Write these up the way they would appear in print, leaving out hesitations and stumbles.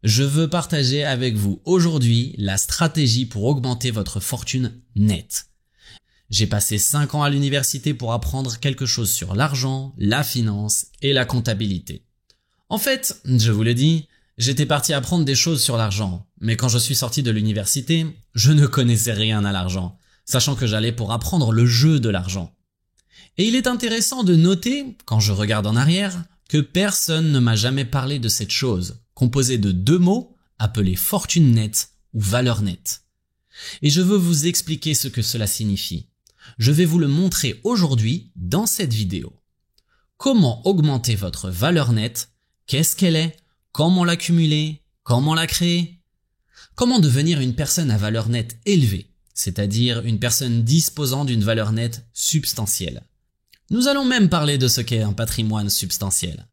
Je veux partager avec vous aujourd'hui la stratégie pour augmenter votre fortune nette. J'ai passé 5 ans à l'université pour apprendre quelque chose sur l'argent, la finance et la comptabilité. En fait, je vous le dis, j'étais parti apprendre des choses sur l'argent, mais quand je suis sorti de l'université, je ne connaissais rien à l'argent, sachant que j'allais pour apprendre le jeu de l'argent. Et il est intéressant de noter, quand je regarde en arrière, que personne ne m'a jamais parlé de cette chose, composée de 2 mots appelés fortune nette ou valeur nette. Et je veux vous expliquer ce que cela signifie. Je vais vous le montrer aujourd'hui dans cette vidéo. Comment augmenter votre valeur nette? Qu'est-ce qu'elle est? Comment l'accumuler? Comment la créer? Comment devenir une personne à valeur nette élevée, c'est-à-dire une personne disposant d'une valeur nette substantielle? Nous allons même parler de ce qu'est un patrimoine substantiel.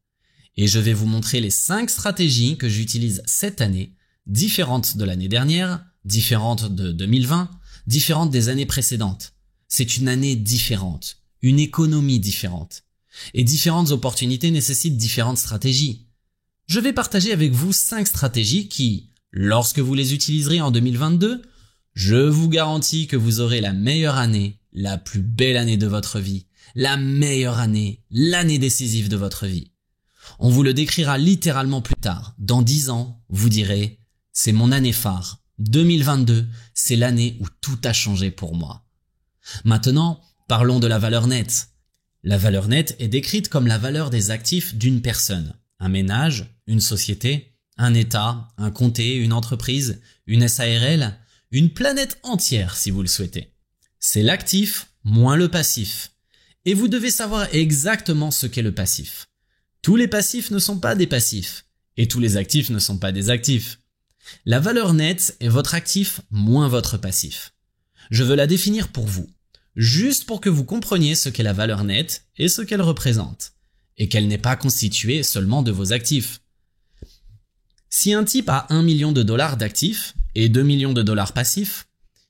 Et je vais vous montrer les 5 stratégies que j'utilise cette année, différentes de l'année dernière, différentes de 2020, différentes des années précédentes. C'est une année différente, une économie différente. Et différentes opportunités nécessitent différentes stratégies. Je vais partager avec vous 5 stratégies qui, lorsque vous les utiliserez en 2022, je vous garantis que vous aurez la meilleure année, la plus belle année de votre vie, la meilleure année, l'année décisive de votre vie. On vous le décrira littéralement plus tard. Dans 10 ans, vous direz « C'est mon année phare. 2022, c'est l'année où tout a changé pour moi. » Maintenant, parlons de la valeur nette. La valeur nette est décrite comme la valeur des actifs d'une personne, un ménage, une société, un État, un comté, une entreprise, une SARL, une planète entière si vous le souhaitez. C'est l'actif moins le passif. Et vous devez savoir exactement ce qu'est le passif. Tous les passifs ne sont pas des passifs, et tous les actifs ne sont pas des actifs. La valeur nette est votre actif moins votre passif. Je veux la définir pour vous, juste pour que vous compreniez ce qu'est la valeur nette et ce qu'elle représente, et qu'elle n'est pas constituée seulement de vos actifs. Si un type a 1 million de dollars d'actifs et 2 millions de dollars passifs,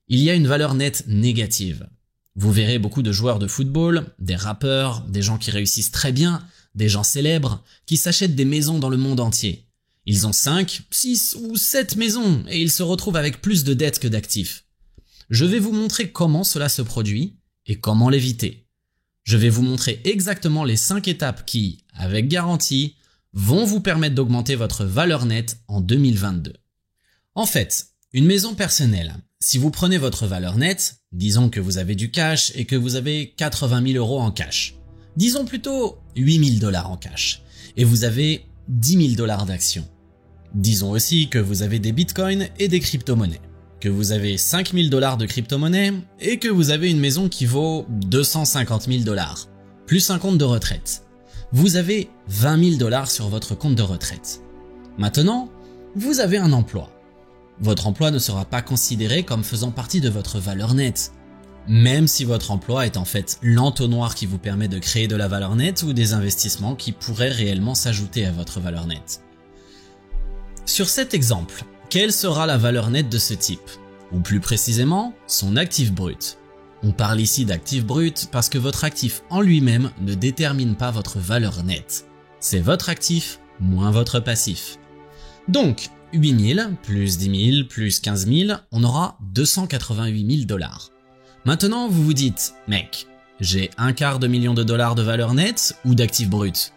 il y a une valeur nette négative. Vous verrez beaucoup de joueurs de football, des rappeurs, des gens qui réussissent très bien, des gens célèbres, qui s'achètent des maisons dans le monde entier. Ils ont 5, 6 ou 7 maisons et ils se retrouvent avec plus de dettes que d'actifs. Je vais vous montrer comment cela se produit et comment l'éviter. Je vais vous montrer exactement les 5 étapes qui, avec garantie, vont vous permettre d'augmenter votre valeur nette en 2022. En fait, une maison personnelle, si vous prenez votre valeur nette, disons que vous avez du cash et que vous avez 80 000 euros en cash. Disons plutôt 8 000 $ en cash. Et vous avez 10 000 $ d'actions. Disons aussi que vous avez des bitcoins et des crypto-monnaies. Que vous avez 5 000 $ de crypto-monnaies et que vous avez une maison qui vaut 250 000 $. Plus un compte de retraite. Vous avez 20 000 $ sur votre compte de retraite. Maintenant, vous avez un emploi. Votre emploi ne sera pas considéré comme faisant partie de votre valeur nette, même si votre emploi est en fait l'entonnoir qui vous permet de créer de la valeur nette ou des investissements qui pourraient réellement s'ajouter à votre valeur nette. Sur cet exemple, quelle sera la valeur nette de ce type? Ou plus précisément, son actif brut. On parle ici d'actif brut parce que votre actif en lui-même ne détermine pas votre valeur nette. C'est votre actif moins votre passif. Donc, 8 000 plus 10 000 plus 15 000, on aura 288 000 $. Maintenant, vous vous dites, mec, j'ai $1/4 million de valeur nette ou d'actifs bruts?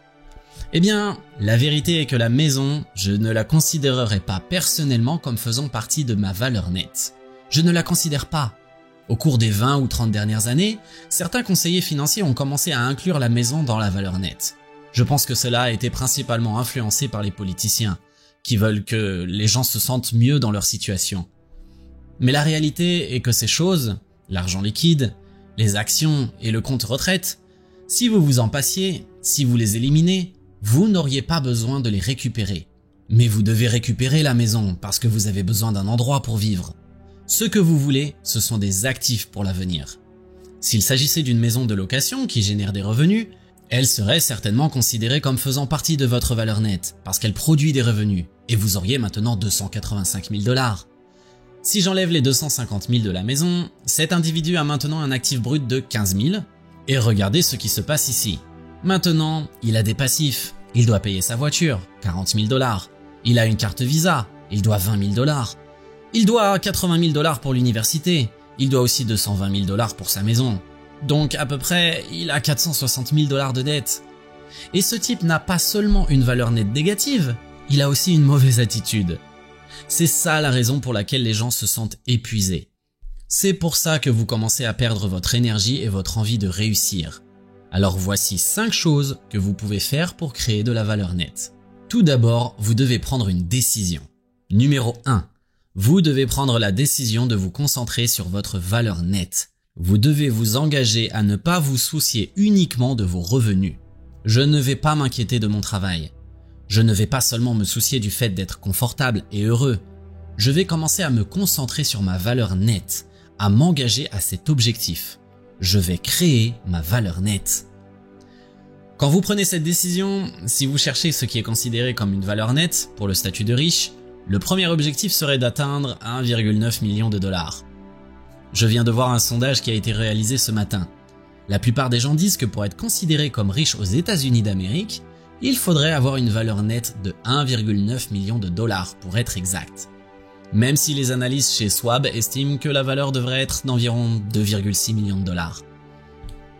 Eh bien, la vérité est que la maison, je ne la considérerai pas personnellement comme faisant partie de ma valeur nette. Je ne la considère pas. Au cours des 20 ou 30 dernières années, certains conseillers financiers ont commencé à inclure la maison dans la valeur nette. Je pense que cela a été principalement influencé par les politiciens, qui veulent que les gens se sentent mieux dans leur situation. Mais la réalité est que ces choses, l'argent liquide, les actions et le compte retraite, si vous vous en passiez, si vous les éliminez, vous n'auriez pas besoin de les récupérer. Mais vous devez récupérer la maison parce que vous avez besoin d'un endroit pour vivre. Ce que vous voulez, ce sont des actifs pour l'avenir. S'il s'agissait d'une maison de location qui génère des revenus, elle serait certainement considérée comme faisant partie de votre valeur nette parce qu'elle produit des revenus et vous auriez maintenant 285 000 $. Si j'enlève les 250 000 de la maison, cet individu a maintenant un actif brut de 15 000 et regardez ce qui se passe ici. Maintenant, il a des passifs, il doit payer sa voiture, 40 000 $, il a une carte Visa, il doit 20 000 dollars. Il doit 80 000 dollars pour l'université. Il doit aussi 220 000 dollars pour sa maison. Donc à peu près, il a 460 000 dollars de dette. Et ce type n'a pas seulement une valeur nette négative, il a aussi une mauvaise attitude. C'est ça la raison pour laquelle les gens se sentent épuisés. C'est pour ça que vous commencez à perdre votre énergie et votre envie de réussir. Alors voici 5 choses que vous pouvez faire pour créer de la valeur nette. Tout d'abord, vous devez prendre une décision. Numéro 1. Vous devez prendre la décision de vous concentrer sur votre valeur nette. Vous devez vous engager à ne pas vous soucier uniquement de vos revenus. Je ne vais pas m'inquiéter de mon travail. Je ne vais pas seulement me soucier du fait d'être confortable et heureux. Je vais commencer à me concentrer sur ma valeur nette, à m'engager à cet objectif. Je vais créer ma valeur nette. Quand vous prenez cette décision, si vous cherchez ce qui est considéré comme une valeur nette pour le statut de riche, le premier objectif serait d'atteindre 1,9 million de dollars. Je viens de voir un sondage qui a été réalisé ce matin. La plupart des gens disent que pour être considéré comme riche aux États-Unis d'Amérique, il faudrait avoir une valeur nette de 1,9 million de dollars pour être exact. Même si les analystes chez Schwab estiment que la valeur devrait être d'environ 2,6 millions de dollars.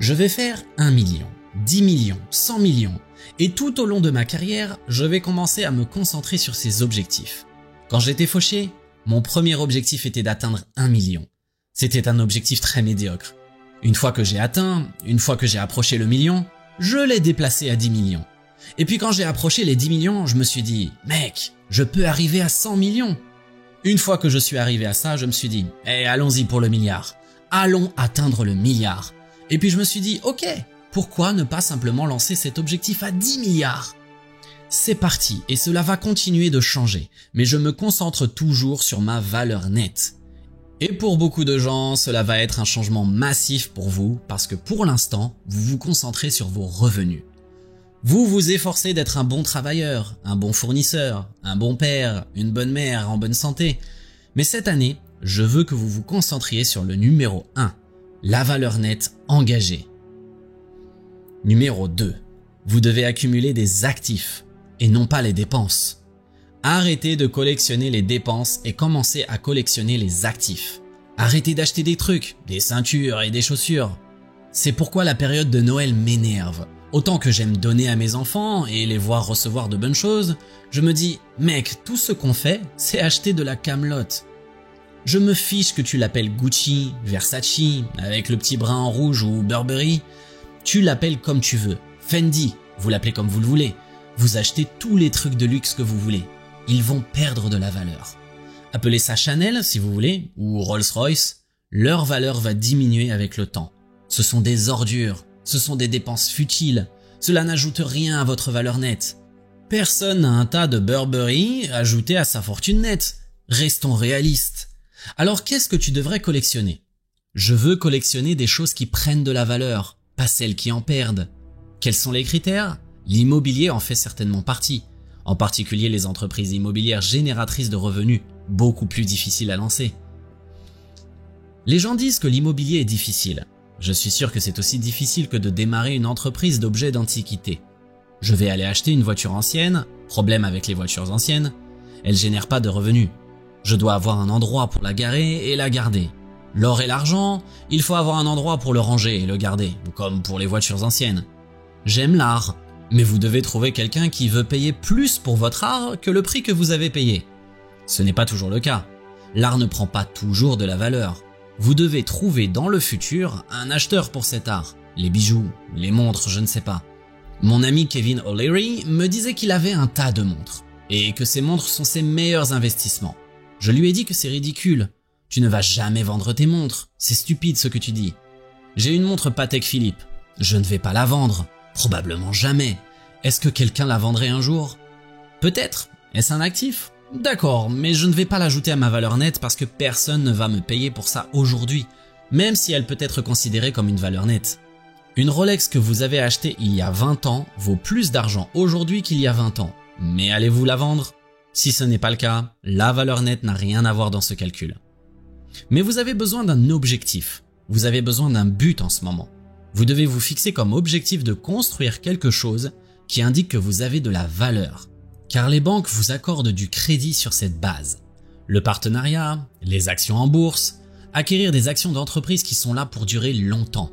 Je vais faire 1 million, 10 millions, 100 millions, et tout au long de ma carrière, je vais commencer à me concentrer sur ces objectifs. Quand j'étais fauché, mon premier objectif était d'atteindre 1 million. C'était un objectif très médiocre. Une fois que j'ai atteint, une fois que j'ai approché le million, je l'ai déplacé à 10 millions. Et puis quand j'ai approché les 10 millions, je me suis dit « Mec, je peux arriver à 100 millions !» Une fois que je suis arrivé à ça, je me suis dit « allons-y pour le milliard. Allons atteindre le milliard. » Et puis je me suis dit « Ok, pourquoi ne pas simplement lancer cet objectif à 10 milliards ?» C'est parti et cela va continuer de changer, mais je me concentre toujours sur ma valeur nette. Et pour beaucoup de gens, cela va être un changement massif pour vous parce que pour l'instant, vous vous concentrez sur vos revenus. Vous vous efforcez d'être un bon travailleur, un bon fournisseur, un bon père, une bonne mère en bonne santé. Mais cette année, je veux que vous vous concentriez sur le numéro 1, la valeur nette engagée. Numéro 2, vous devez accumuler des actifs et non pas les dépenses. Arrêtez de collectionner les dépenses et commencez à collectionner les actifs. Arrêtez d'acheter des trucs, des ceintures et des chaussures. C'est pourquoi la période de Noël m'énerve. Autant que j'aime donner à mes enfants et les voir recevoir de bonnes choses, je me dis « Mec, tout ce qu'on fait, c'est acheter de la camelote. » Je me fiche que tu l'appelles Gucci, Versace, avec le petit brin en rouge ou Burberry. Tu l'appelles comme tu veux. Fendi, vous l'appelez comme vous le voulez. Vous achetez tous les trucs de luxe que vous voulez. Ils vont perdre de la valeur. Appelez ça Chanel si vous voulez, ou Rolls-Royce. Leur valeur va diminuer avec le temps. Ce sont des ordures. Ce sont des dépenses futiles. Cela n'ajoute rien à votre valeur nette. Personne n'a un tas de Burberry ajouté à sa fortune nette. Restons réalistes. Alors qu'est-ce que tu devrais collectionner? Je veux collectionner des choses qui prennent de la valeur, pas celles qui en perdent. Quels sont les critères? L'immobilier en fait certainement partie. En particulier les entreprises immobilières génératrices de revenus, beaucoup plus difficiles à lancer. Les gens disent que l'immobilier est difficile. Je suis sûr que c'est aussi difficile que de démarrer une entreprise d'objets d'antiquité. Je vais aller acheter une voiture ancienne, problème avec les voitures anciennes, elles génèrent pas de revenus. Je dois avoir un endroit pour la garer et la garder. L'or et l'argent, il faut avoir un endroit pour le ranger et le garder, comme pour les voitures anciennes. J'aime l'art, mais vous devez trouver quelqu'un qui veut payer plus pour votre art que le prix que vous avez payé. Ce n'est pas toujours le cas. L'art ne prend pas toujours de la valeur. Vous devez trouver dans le futur un acheteur pour cet art. Les bijoux, les montres, je ne sais pas. Mon ami Kevin O'Leary me disait qu'il avait un tas de montres et que ces montres sont ses meilleurs investissements. Je lui ai dit que c'est ridicule. Tu ne vas jamais vendre tes montres. C'est stupide ce que tu dis. J'ai une montre Patek Philippe. Je ne vais pas la vendre. Probablement jamais. Est-ce que quelqu'un la vendrait un jour? Peut-être. Est-ce un actif? D'accord, mais je ne vais pas l'ajouter à ma valeur nette parce que personne ne va me payer pour ça aujourd'hui, même si elle peut être considérée comme une valeur nette. Une Rolex que vous avez achetée il y a 20 ans vaut plus d'argent aujourd'hui qu'il y a 20 ans. Mais allez-vous la vendre? Si ce n'est pas le cas, la valeur nette n'a rien à voir dans ce calcul. Mais vous avez besoin d'un objectif. Vous avez besoin d'un but en ce moment. Vous devez vous fixer comme objectif de construire quelque chose qui indique que vous avez de la valeur. car les banques vous accordent du crédit sur cette base. Le partenariat, les actions en bourse, acquérir des actions d'entreprise qui sont là pour durer longtemps.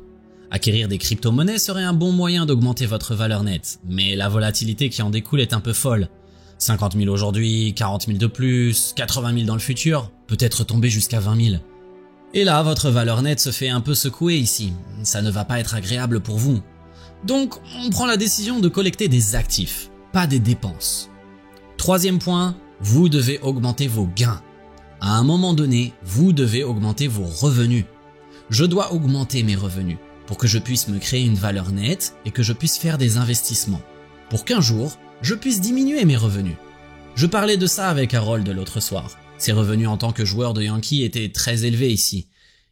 Acquérir des crypto-monnaies serait un bon moyen d'augmenter votre valeur nette, mais la volatilité qui en découle est un peu folle. 50 000 aujourd'hui, 40 000 de plus, 80 000 dans le futur, peut-être tomber jusqu'à 20 000. Et là, votre valeur nette se fait un peu secouer ici, ça ne va pas être agréable pour vous. Donc, on prend la décision de collecter des actifs, pas des dépenses. Troisième point, vous devez augmenter vos gains. À un moment donné, vous devez augmenter vos revenus. Je dois augmenter mes revenus pour que je puisse me créer une valeur nette et que je puisse faire des investissements. Pour qu'un jour, je puisse diminuer mes revenus. Je parlais de ça avec Harold l'autre soir. Ses revenus en tant que joueur de Yankee étaient très élevés ici.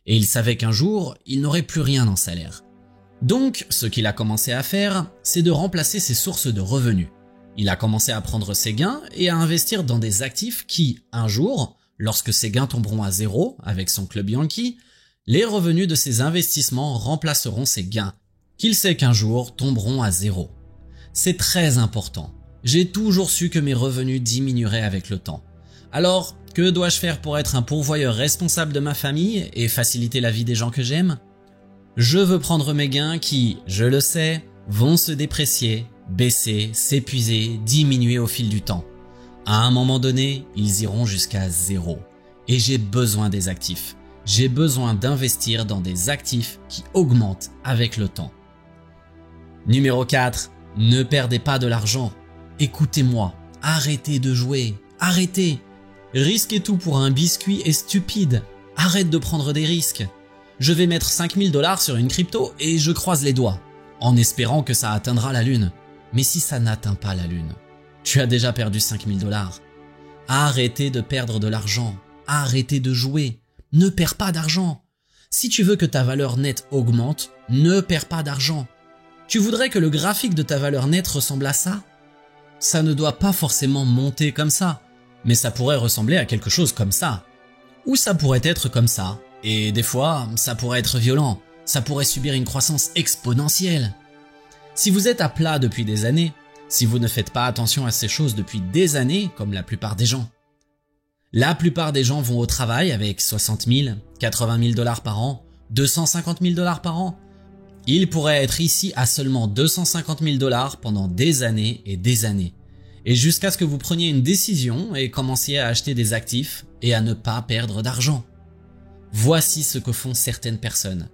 Et il savait qu'un jour, il n'aurait plus rien en salaire. Donc, ce qu'il a commencé à faire, c'est de remplacer ses sources de revenus. Il a commencé à prendre ses gains et à investir dans des actifs qui, un jour, lorsque ses gains tomberont à zéro avec son club Yankee, les revenus de ses investissements remplaceront ses gains, qu'il sait qu'un jour tomberont à zéro. C'est très important. J'ai toujours su que mes revenus diminueraient avec le temps. Alors, que dois-je faire pour être un pourvoyeur responsable de ma famille et faciliter la vie des gens que j'aime ? Je veux prendre mes gains qui, je le sais, vont se déprécier, baisser, s'épuiser, diminuer au fil du temps. À un moment donné, ils iront jusqu'à zéro. Et j'ai besoin des actifs. J'ai besoin d'investir dans des actifs qui augmentent avec le temps. Numéro 4. Ne perdez pas de l'argent. Écoutez-moi, arrêtez de jouer, arrêtez. Risquer tout pour un biscuit est stupide. Arrête de prendre des risques. Je vais mettre 5 000 $ sur une crypto et je croise les doigts, en espérant que ça atteindra la lune. Mais si ça n'atteint pas la lune, tu as déjà perdu 5 000 $. Arrêtez de perdre de l'argent. Arrêtez de jouer. Ne perds pas d'argent. Si tu veux que ta valeur nette augmente, ne perds pas d'argent. Tu voudrais que le graphique de ta valeur nette ressemble à ça ? Ça ne doit pas forcément monter comme ça, mais ça pourrait ressembler à quelque chose comme ça. Ou ça pourrait être comme ça, et des fois, ça pourrait être violent, ça pourrait subir une croissance exponentielle. Si vous êtes à plat depuis des années, si vous ne faites pas attention à ces choses depuis des années, comme la plupart des gens vont au travail avec 60 000, 80 000 $ par an, 250 000 $ par an. Ils pourraient être ici à seulement 250 000 $ pendant des années, et jusqu'à ce que vous preniez une décision et commenciez à acheter des actifs et à ne pas perdre d'argent. Voici ce que font certaines personnes.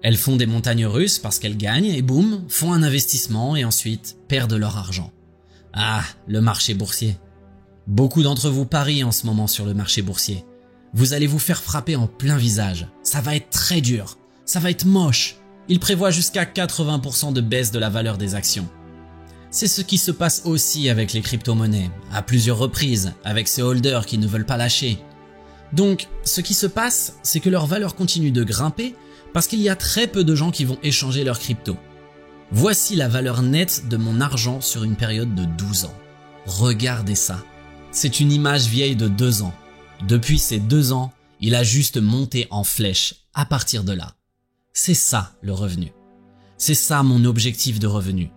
Elles font des montagnes russes parce qu'elles gagnent et boum, font un investissement et ensuite perdent leur argent. Ah, le marché boursier. Beaucoup d'entre vous parient en ce moment sur le marché boursier. Vous allez vous faire frapper en plein visage. Ça va être très dur. Ça va être moche. Il prévoit jusqu'à 80% de baisse de la valeur des actions. C'est ce qui se passe aussi avec les crypto-monnaies, à plusieurs reprises, avec ces holders qui ne veulent pas lâcher. Donc, ce qui se passe, c'est que leur valeur continue de grimper parce qu'il y a très peu de gens qui vont échanger leurs cryptos. Voici la valeur nette de mon argent sur une période de 12 ans. Regardez ça. C'est une image vieille de 2 ans. Depuis ces 2 ans, il a juste monté en flèche à partir de là. C'est ça le revenu. C'est ça mon objectif de revenu.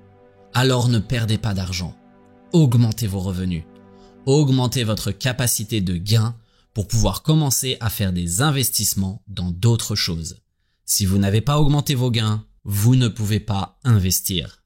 Alors ne perdez pas d'argent. Augmentez vos revenus. Augmentez votre capacité de gain pour pouvoir commencer à faire des investissements dans d'autres choses. Si vous n'avez pas augmenté vos gains, vous ne pouvez pas investir.